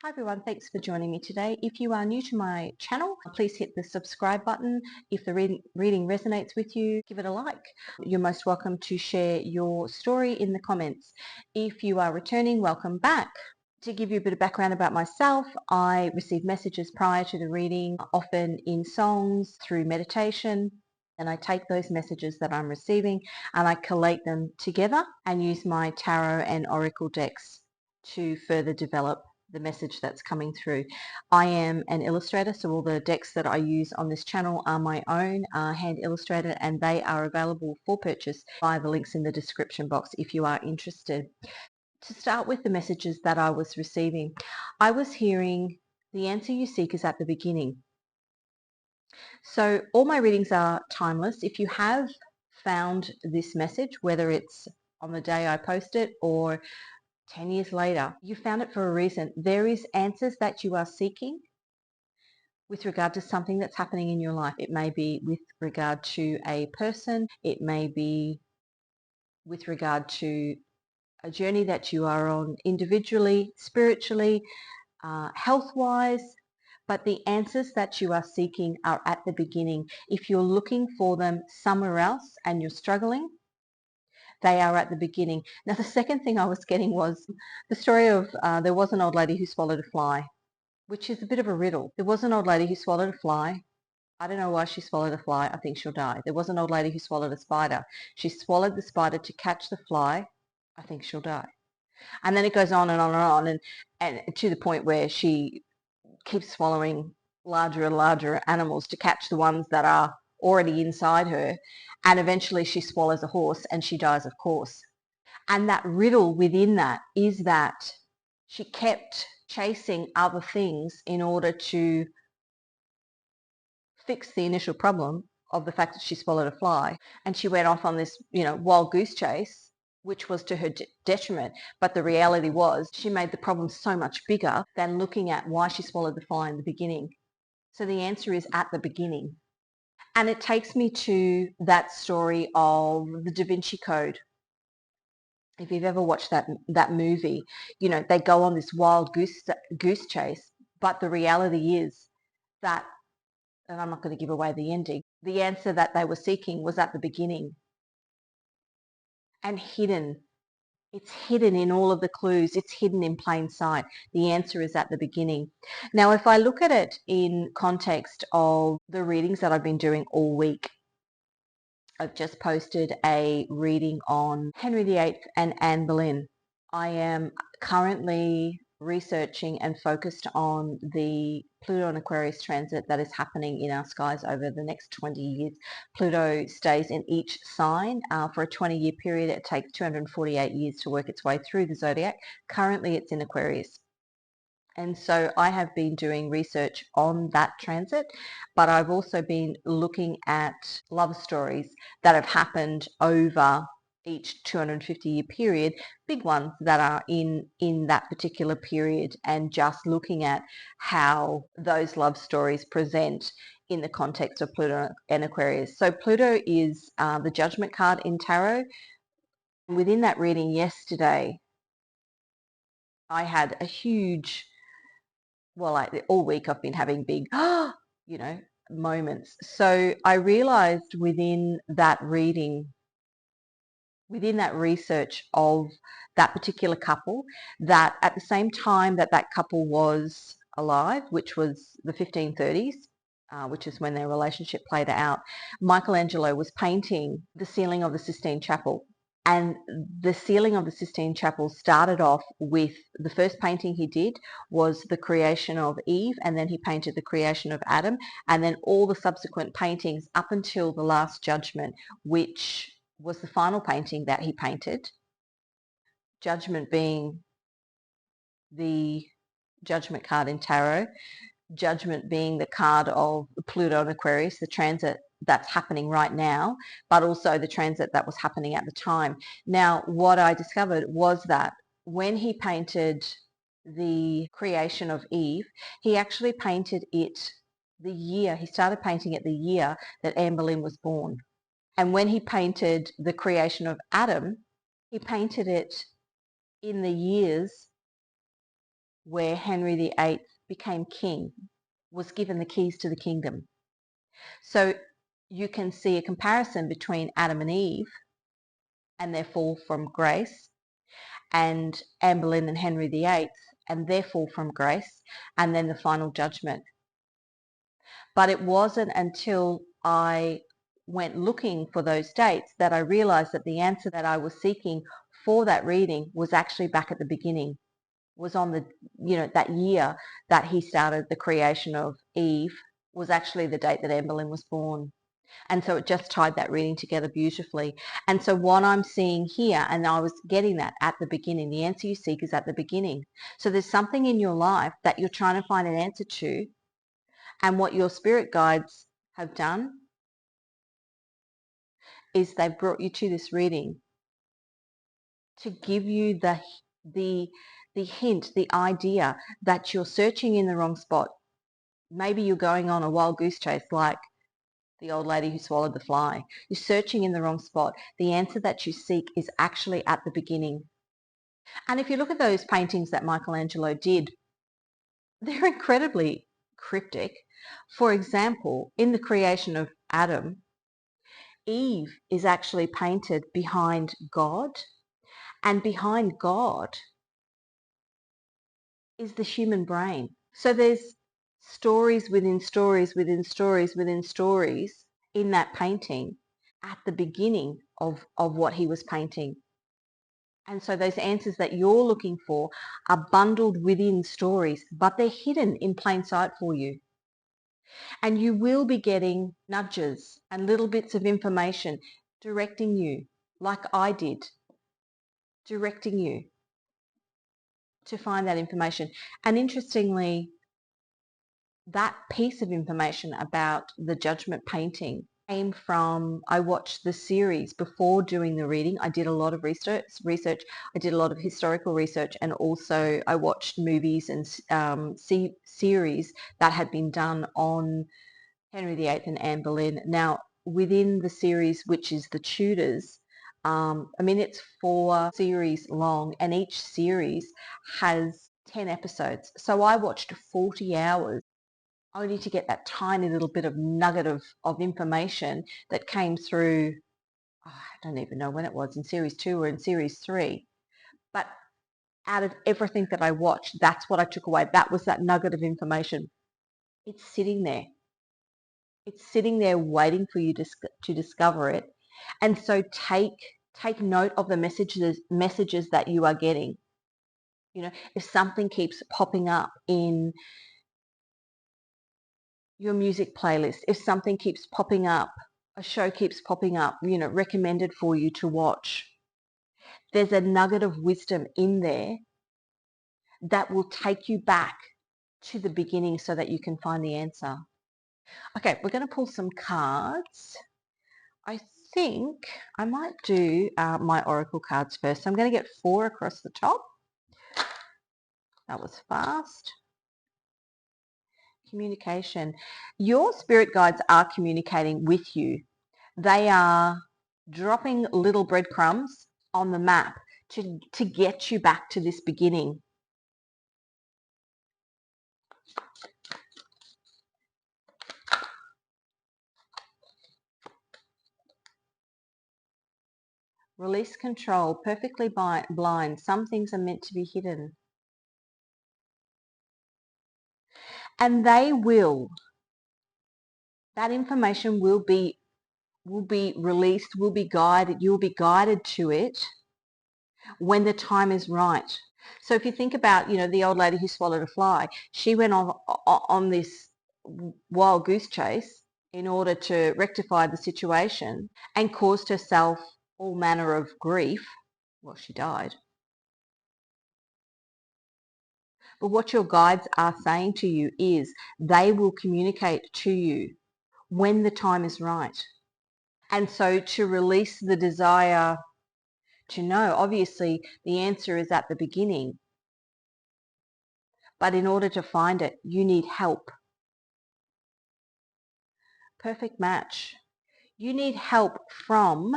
Hi everyone, thanks for joining me today. If you are new to my channel, please hit the subscribe button. If the reading resonates with you, give it a like. You're most welcome to share your story in the comments. If you are returning, welcome back. To give you a bit of background about myself, I receive messages prior to the reading, often in songs, through meditation, and I take those messages that I'm receiving and I collate them together and use my tarot and oracle decks to further develop the message that's coming through. I am an illustrator, so all the decks that I use on this channel are my own, hand illustrated, and they are available for purchase via the links in the description box if you are interested. To start with the messages that I was receiving, I was hearing the answer you seek is at the beginning. So all my readings are timeless. If you have found this message, whether it's on the day I post it or 10 years later, you found it for a reason. There is answers that you are seeking with regard to something that's happening in your life. It may be with regard to a person. It may be with regard to a journey that you are on individually, spiritually, health-wise. But the answers that you are seeking are at the beginning. If you're looking for them somewhere else and you're struggling, they are at the beginning. Now, the second thing I was getting was the story of there was an old lady who swallowed a fly, which is a bit of a riddle. There was an old lady who swallowed a fly. I don't know why she swallowed a fly. I think she'll die. There was an old lady who swallowed a spider. She swallowed the spider to catch the fly. I think she'll die. And then it goes on and on and on, and to the point where she keeps swallowing larger and larger animals to catch the ones that are already inside her, and eventually she swallows a horse and she dies, of course. And that riddle within that is that she kept chasing other things in order to fix the initial problem of the fact that she swallowed a fly, and she went off on this wild goose chase, which was to her detriment. But the reality was she made the problem so much bigger than looking at why she swallowed the fly in the beginning. So the answer is at the beginning. And it takes me to that story of the Da Vinci Code. If you've ever watched that movie, they go on this wild goose chase, but the reality is that, and I'm not going to give away the ending, the answer that they were seeking was at the beginning and hidden. It's hidden in all of the clues. It's hidden in plain sight. The answer is at the beginning. Now, if I look at it in context of the readings that I've been doing all week, I've just posted a reading on Henry VIII and Anne Boleyn. I am currently researching and focused on the Pluto and Aquarius transit that is happening in our skies over the next 20 years. Pluto stays in each sign for a 20-year period. It takes 248 years to work its way through the zodiac. Currently, it's in Aquarius. And so I have been doing research on that transit, but I've also been looking at love stories that have happened over each 250-year period, big ones that are in that particular period, and just looking at how those love stories present in the context of Pluto and Aquarius. So Pluto is the judgment card in tarot. Within that reading yesterday, I had a huge, all week I've been having big, moments. So I realized within that reading, within that research of that particular couple, that at the same time that that couple was alive, which was the 1530s, which is when their relationship played out, Michelangelo was painting the ceiling of the Sistine Chapel. And the ceiling of the Sistine Chapel started off with the first painting he did was the creation of Eve, and then he painted the creation of Adam, and then all the subsequent paintings up until the Last Judgment, which was the final painting that he painted. Judgment being the judgment card in tarot, Judgment being the card of Pluto and Aquarius, the transit that's happening right now, but also the transit that was happening at the time. Now, what I discovered was that when he painted the creation of Eve, he actually painted it he started painting it the year that Anne Boleyn was born. And when he painted the creation of Adam, he painted it in the years where Henry VIII became king, was given the keys to the kingdom. So you can see a comparison between Adam and Eve and their fall from grace, and Anne Boleyn and Henry VIII and their fall from grace, and then the final judgment. But it wasn't until I went looking for those dates that I realized that the answer that I was seeking for that reading was actually back at the beginning, was on the, that year that he started the creation of Eve was actually the date that Anne Boleyn was born. And so it just tied that reading together beautifully. And so what I'm seeing here, and I was getting that at the beginning, the answer you seek is at the beginning. So there's something in your life that you're trying to find an answer to, and what your spirit guides have done is they've brought you to this reading to give you the hint, the idea that you're searching in the wrong spot. Maybe you're going on a wild goose chase like the old lady who swallowed the fly. You're searching in the wrong spot. The answer that you seek is actually at the beginning. And if you look at those paintings that Michelangelo did, they're incredibly cryptic. For example, in the creation of Adam, Eve is actually painted behind God, and behind God is the human brain. So there's stories within stories within stories within stories in that painting at the beginning of what he was painting. And so those answers that you're looking for are bundled within stories, but they're hidden in plain sight for you. And you will be getting nudges and little bits of information directing you, like I did, directing you to find that information. And interestingly, that piece of information about the judgment painting came from, I watched the series before doing the reading. I did a lot of research. I did a lot of historical research, and also I watched movies and series that had been done on Henry VIII and Anne Boleyn. Now, within the series, which is The Tudors, it's 4 series long, and each series has 10 episodes. So I watched 40 hours only to get that tiny little bit of nugget of information that came through, I don't even know when it was, in series 2 or in series 3. But out of everything that I watched, that's what I took away. That was that nugget of information. It's sitting there. It's sitting there waiting for you to discover it. And so take note of the messages that you are getting. If something keeps popping up in your music playlist, if something keeps popping up, a show keeps popping up, recommended for you to watch, there's a nugget of wisdom in there that will take you back to the beginning so that you can find the answer. Okay, we're going to pull some cards. I think I might do my oracle cards first. So I'm going to get 4 across the top. That was fast. Communication. Your spirit guides are communicating with you. They are dropping little breadcrumbs on the map to get you back to this beginning. Release control, perfectly blind. Some things are meant to be hidden. And they will. That information will be released, will be guided. You'll be guided to it when the time is right. So if you think about, the old lady who swallowed a fly, she went on this wild goose chase in order to rectify the situation and caused herself all manner of grief. Well, she died. But what your guides are saying to you is they will communicate to you when the time is right. And so to release the desire to know, obviously the answer is at the beginning. But in order to find it, you need help. Perfect match. You need help from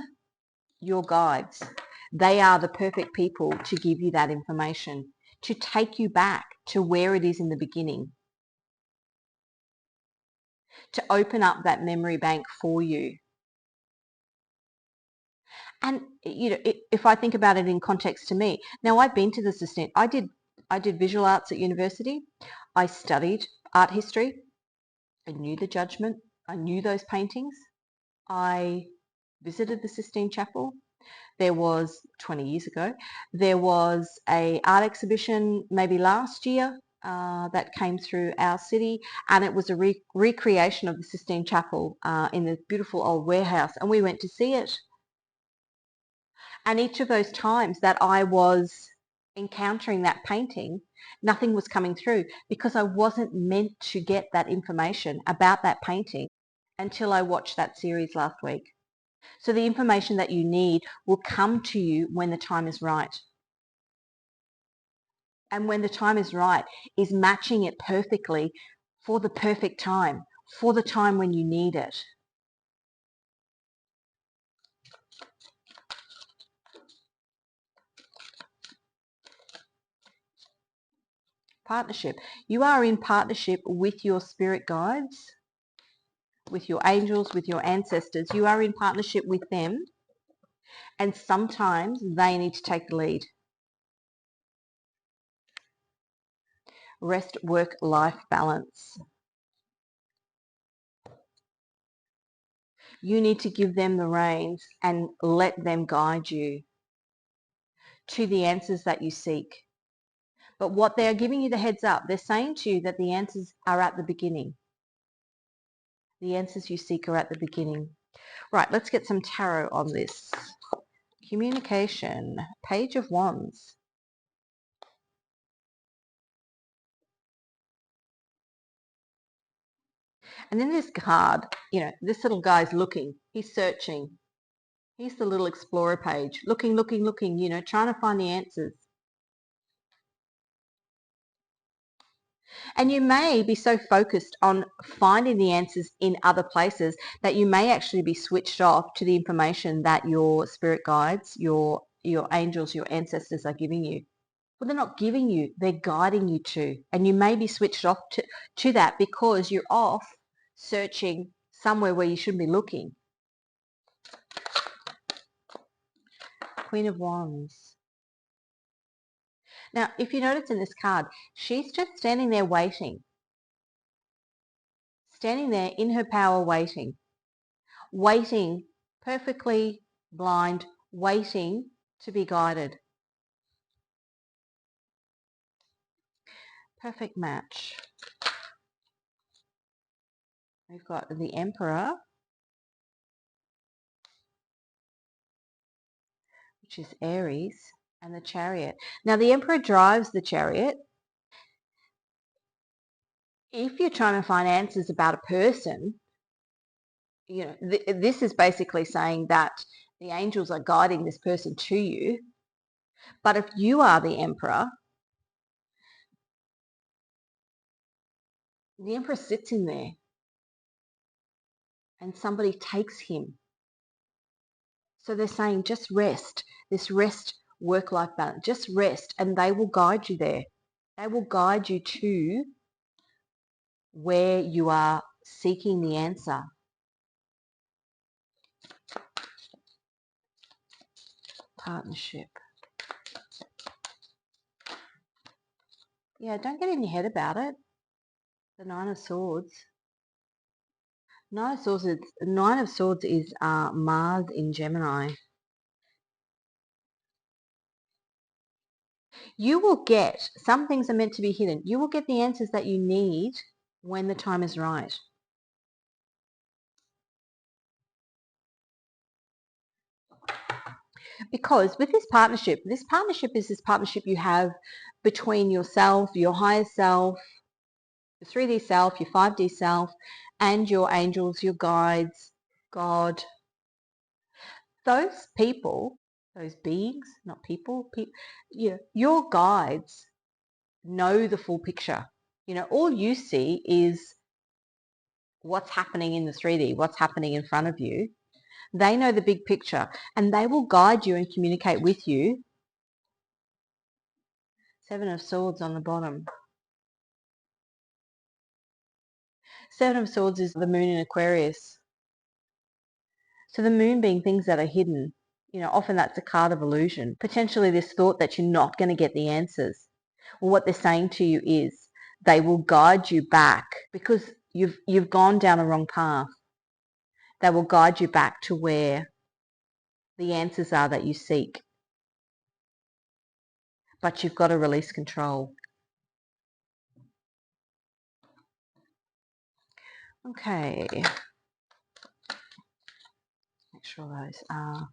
your guides. They are the perfect people to give you that information. to take you back to where it is in the beginning, to open up that memory bank for you. And if I think about it in context to me, now I've been to the sustain. I did visual arts at university. I studied art history. I knew the judgment. I knew those paintings. I visited the Sistine Chapel. There was 20 years ago. There was a art exhibition maybe last year that came through our city, and it was a recreation of the Sistine Chapel in the beautiful old warehouse, and we went to see it. And each of those times that I was encountering that painting, nothing was coming through because I wasn't meant to get that information about that painting until I watched that series last week. So the information that you need will come to you when the time is right. And when the time is right is matching it perfectly for the perfect time, for the time when you need it. Partnership. You are in partnership with your spirit guides, with your angels, with your ancestors. You are in partnership with them, and sometimes they need to take the lead. Rest, work, life balance. You need to give them the reins and let them guide you to the answers that you seek. But what they are giving you the heads up, they're saying to you that the answers are at the beginning. The answers you seek are at the beginning. Right, let's get some tarot on this. Communication, Page of Wands. And then this card, this little guy's looking. He's searching. He's the little explorer page. Looking, trying to find the answers. And you may be so focused on finding the answers in other places that you may actually be switched off to the information that your spirit guides, your angels, your ancestors are giving you. Well, they're not giving you, they're guiding you to. And you may be switched off to that because you're off searching somewhere where you shouldn't be looking. Queen of Wands. Now, if you notice in this card, she's just standing there waiting. Standing there in her power waiting. Waiting, perfectly blind, waiting to be guided. Perfect match. We've got the Emperor, which is Aries, and the Chariot. Now, the Emperor drives the Chariot. If you're trying to find answers about a person, this is basically saying that the angels are guiding this person to you. But if you are the Emperor sits in there and somebody takes him. So they're saying just rest, this rest, work-life balance, just rest, and they will guide you there. They will guide you to where you are seeking the answer. Partnership. Yeah, don't get in your head about it. The Nine of Swords. Nine of Swords is Mars in Gemini. You will get, some things are meant to be hidden. You will get the answers that you need when the time is right. Because with this partnership is this partnership you have between yourself, your higher self, your 3D self, your 5D self, and your angels, your guides, God. Those people, those beings, not people, your guides know the full picture. All you see is what's happening in the 3D, what's happening in front of you. They know the big picture, and they will guide you and communicate with you. Seven of Swords on the bottom. Seven of Swords is the moon in Aquarius. So the moon being things that are hidden. Often that's a card of illusion. Potentially this thought that you're not going to get the answers. Well, what they're saying to you is they will guide you back because you've gone down the wrong path. They will guide you back to where the answers are that you seek. But you've got to release control. Okay. Make sure those are...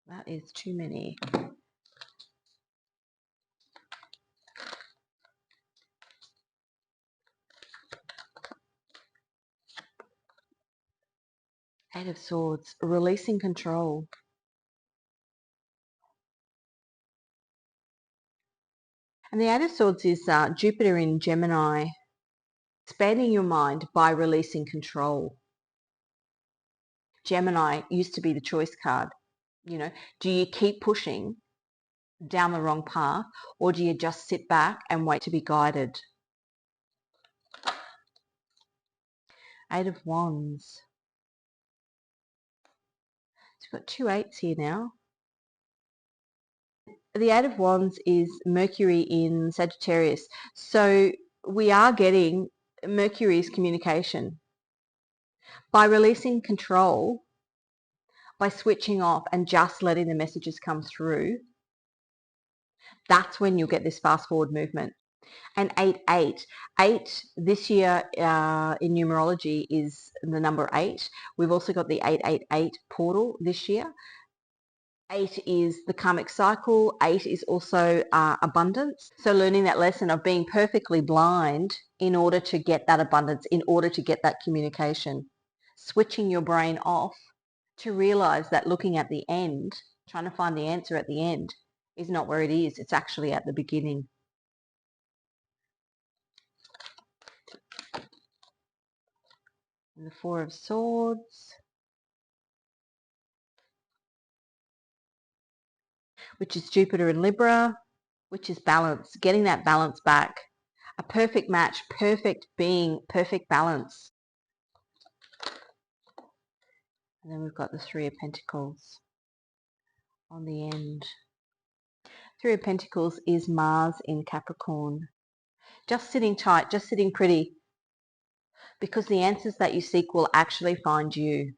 That is too many. Eight of Swords, releasing control. And the Eight of Swords is Jupiter in Gemini, expanding your mind by releasing control. Gemini used to be the choice card. Do you keep pushing down the wrong path, or do you just sit back and wait to be guided? Eight of Wands. So we've got two eights here now. The Eight of Wands is Mercury in Sagittarius. So we are getting Mercury's communication. By releasing control, by switching off and just letting the messages come through, that's when you'll get this fast forward movement. And 8 this year in numerology is the number 8. We've also got the 888 portal this year. 8 is the karmic cycle. 8 is also abundance. So learning that lesson of being perfectly blind in order to get that abundance, in order to get that communication. Switching your brain off to realize that looking at the end, trying to find the answer at the end, is not where it is. It's actually at the beginning. And the Four of Swords, which is Jupiter in Libra, which is balance, getting that balance back. A perfect match, perfect being, perfect balance. And then we've got the Three of Pentacles on the end. Three of Pentacles is Mars in Capricorn. Just sitting tight, just sitting pretty, because the answers that you seek will actually find you.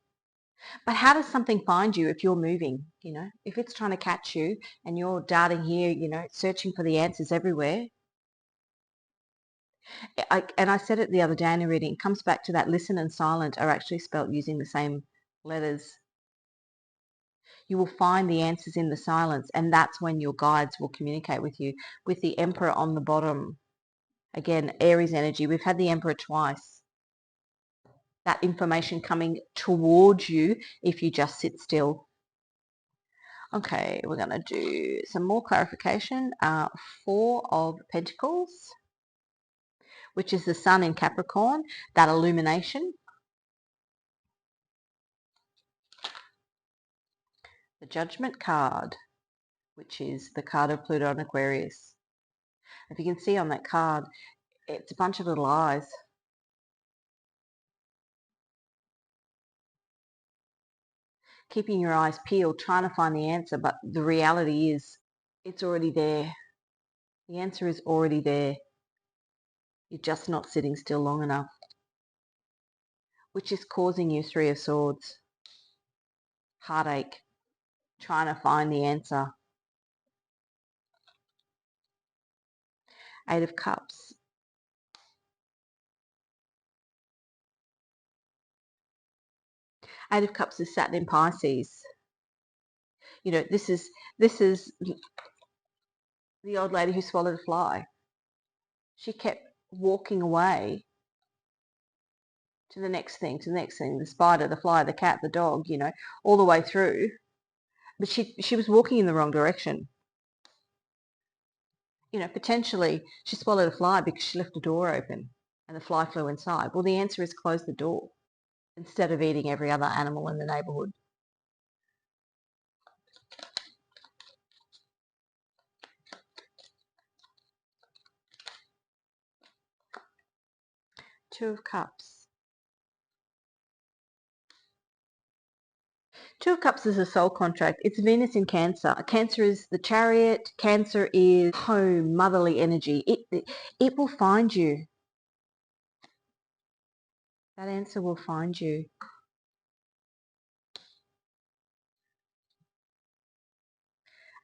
But how does something find you if you're moving? If it's trying to catch you and you're darting here, searching for the answers everywhere. And I said it the other day in a reading, it comes back to that listen and silent are actually spelt using the same letters. You will find the answers in the silence, and that's when your guides will communicate with you. With the Emperor on the bottom, again, Aries energy. We've had the Emperor twice. That information coming towards you if you just sit still. Okay, we're going to do some more clarification. Four of Pentacles, which is the Sun in Capricorn, that illumination. The Judgment card, which is the card of Pluto and Aquarius. If you can see on that card, it's a bunch of little eyes. Keeping your eyes peeled, trying to find the answer, but the reality is it's already there. The answer is already there. You're just not sitting still long enough, which is causing you Three of Swords. Heartache, trying to find the answer. Eight of Cups. Eight of Cups is Saturn in Pisces. This is the old lady who swallowed a fly. She kept walking away to the next thing, the spider, the fly, the cat, the dog, all the way through. But she was walking in the wrong direction. Potentially she swallowed a fly because she left the door open and the fly flew inside. Well, the answer is close the door instead of eating every other animal in the neighborhood. Two of Cups. Two of Cups is a soul contract. It's Venus in Cancer. Cancer is the Chariot. Cancer is home, motherly energy. It will find you. That answer will find you.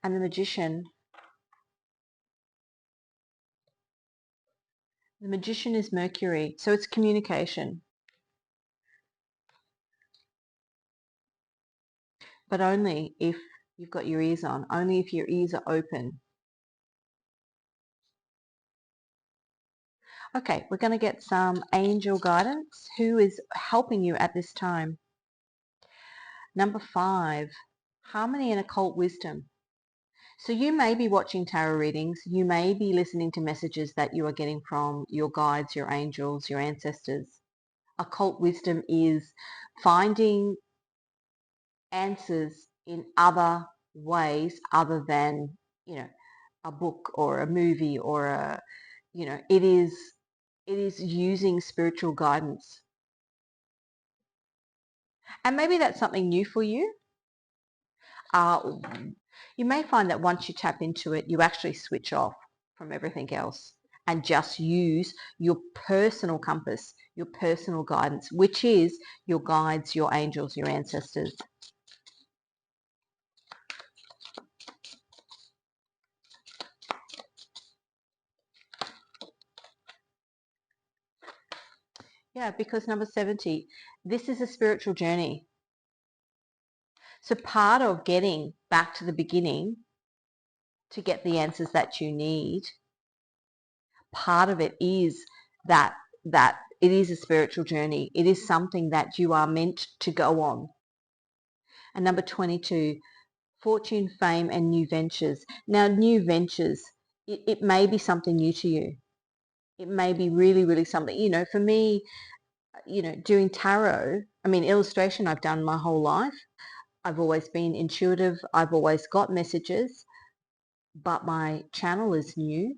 And the Magician. The Magician is Mercury, so it's communication. But only if you've got your ears on, only if your ears are open. Okay, we're going to get some angel guidance. Who is helping you at this time? Number 5, harmony and occult wisdom. So you may be watching tarot readings. You may be listening to messages that you are getting from your guides, your angels, your ancestors. Occult wisdom is finding answers in other ways other than, a book or a movie or it is using spiritual guidance. And maybe that's something new for you. You may find that once you tap into it, you actually switch off from everything else and just use your personal compass, your personal guidance, which is your guides, your angels, your ancestors. Yeah, because number 70, this is a spiritual journey. So part of getting back to the beginning to get the answers that you need, part of it is that it is a spiritual journey. It is something that you are meant to go on. And number 22, fortune, fame, and new ventures. Now, new ventures, it may be something new to you. It may be really, really something. For me, doing tarot, illustration I've done my whole life. I've always been intuitive. I've always got messages, but my channel is new.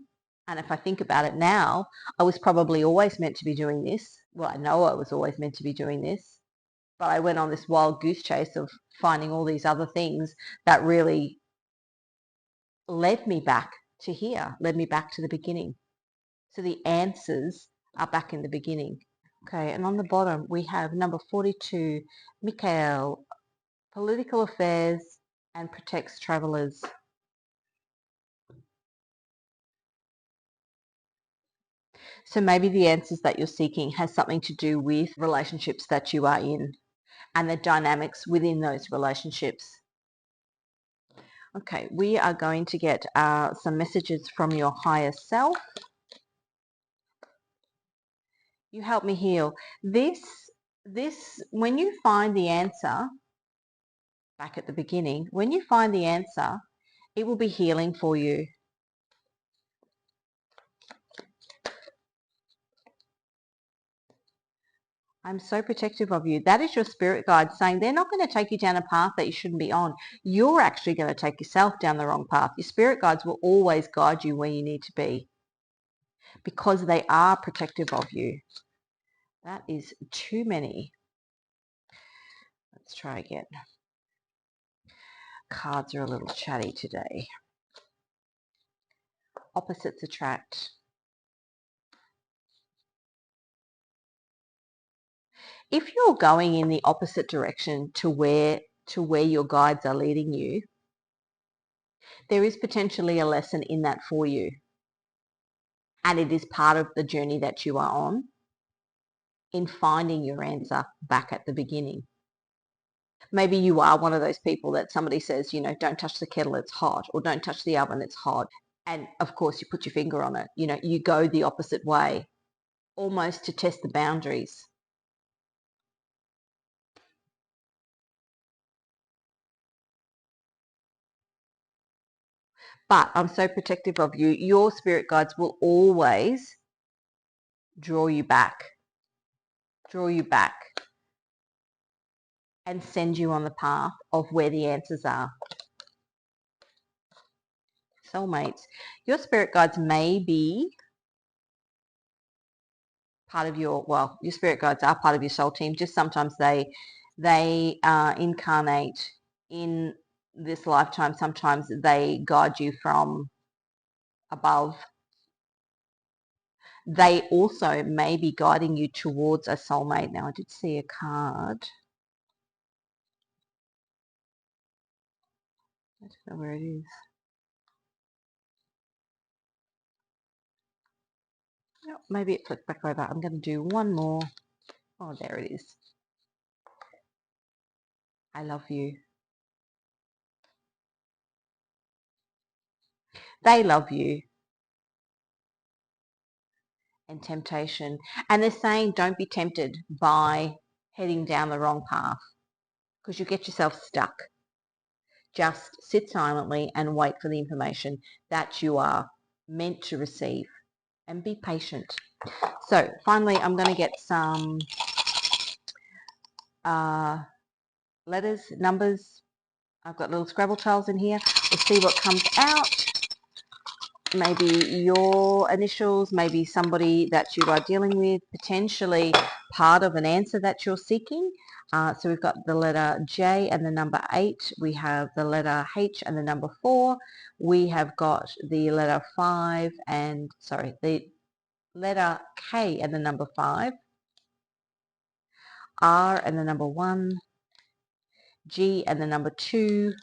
And if I think about it now, I was probably always meant to be doing this. Well, I know I was always meant to be doing this, but I went on this wild goose chase of finding all these other things that really led me back to here, led me back to the beginning. So the answers are back in the beginning. Okay, and on the bottom we have number 42, Mikhail, political affairs and protects travelers. So maybe the answers that you're seeking has something to do with relationships that you are in and the dynamics within those relationships. Okay, we are going to get some messages from your higher self. You help me heal. This, when you find the answer back at the beginning, when you find the answer, it will be healing for you. I'm so protective of you. That is your spirit guide saying they're not going to take you down a path that you shouldn't be on. You're actually going to take yourself down the wrong path. Your spirit guides will always guide you where you need to be because they are protective of you. That is too many. Let's try again. Cards are a little chatty today. Opposites attract. If you're going in the opposite direction to where your guides are leading you, there is potentially a lesson in that for you. And it is part of the journey that you are on in finding your answer back at the beginning. Maybe you are one of those people that somebody says, don't touch the kettle, it's hot, or don't touch the oven, it's hot. And of course you put your finger on it. You go the opposite way, almost to test the boundaries. But I'm so protective of you. Your spirit guides will always draw you back and send you on the path of where the answers are. Soulmates. Your spirit guides may be part of your, well, your spirit guides are part of your soul team. Just sometimes they incarnate in this lifetime. Sometimes they guide you from above. They also may be guiding you towards a soulmate. Now, I did see a card. I don't know where it is. Oh, maybe it flipped back over. I'm going to do one more. Oh, there it is. I love you. They love you. And temptation. And they're saying don't be tempted by heading down the wrong path because you get yourself stuck. Just sit silently and wait for the information that you are meant to receive and be patient. So finally, I'm going to get some letters, numbers. I've got little Scrabble tiles in here. We'll see what comes out. Maybe your initials, maybe somebody that you are dealing with, potentially part of an answer that you're seeking. So we've got the letter J and the number 8. We have the letter H and the number 4. We have got the letter 5 and, sorry, the letter K and the number 5. R and the number 1. G and the number 2.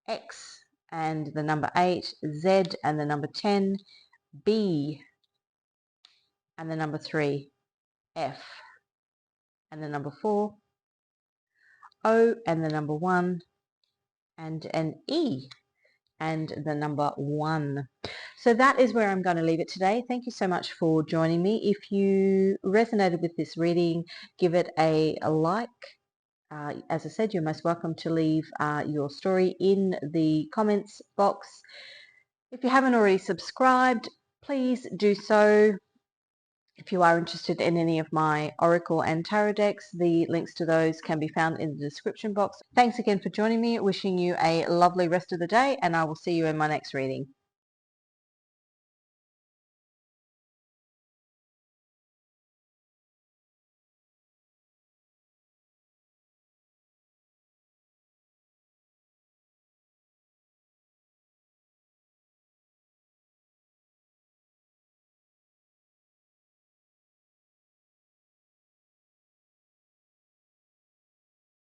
X and the number 8. Z and the number 10. B and the number 3. F and the number 4, O and the number 1, and an E and the number 1. So that is where I'm going to leave it today. Thank you so much for joining me. If you resonated with this reading, give it a like. As I said, you're most welcome to leave your story in the comments box. If you haven't already subscribed, please do so. If you are interested in any of my Oracle and Tarot decks, the links to those can be found in the description box. Thanks again for joining me. Wishing you a lovely rest of the day, and I will see you in my next reading.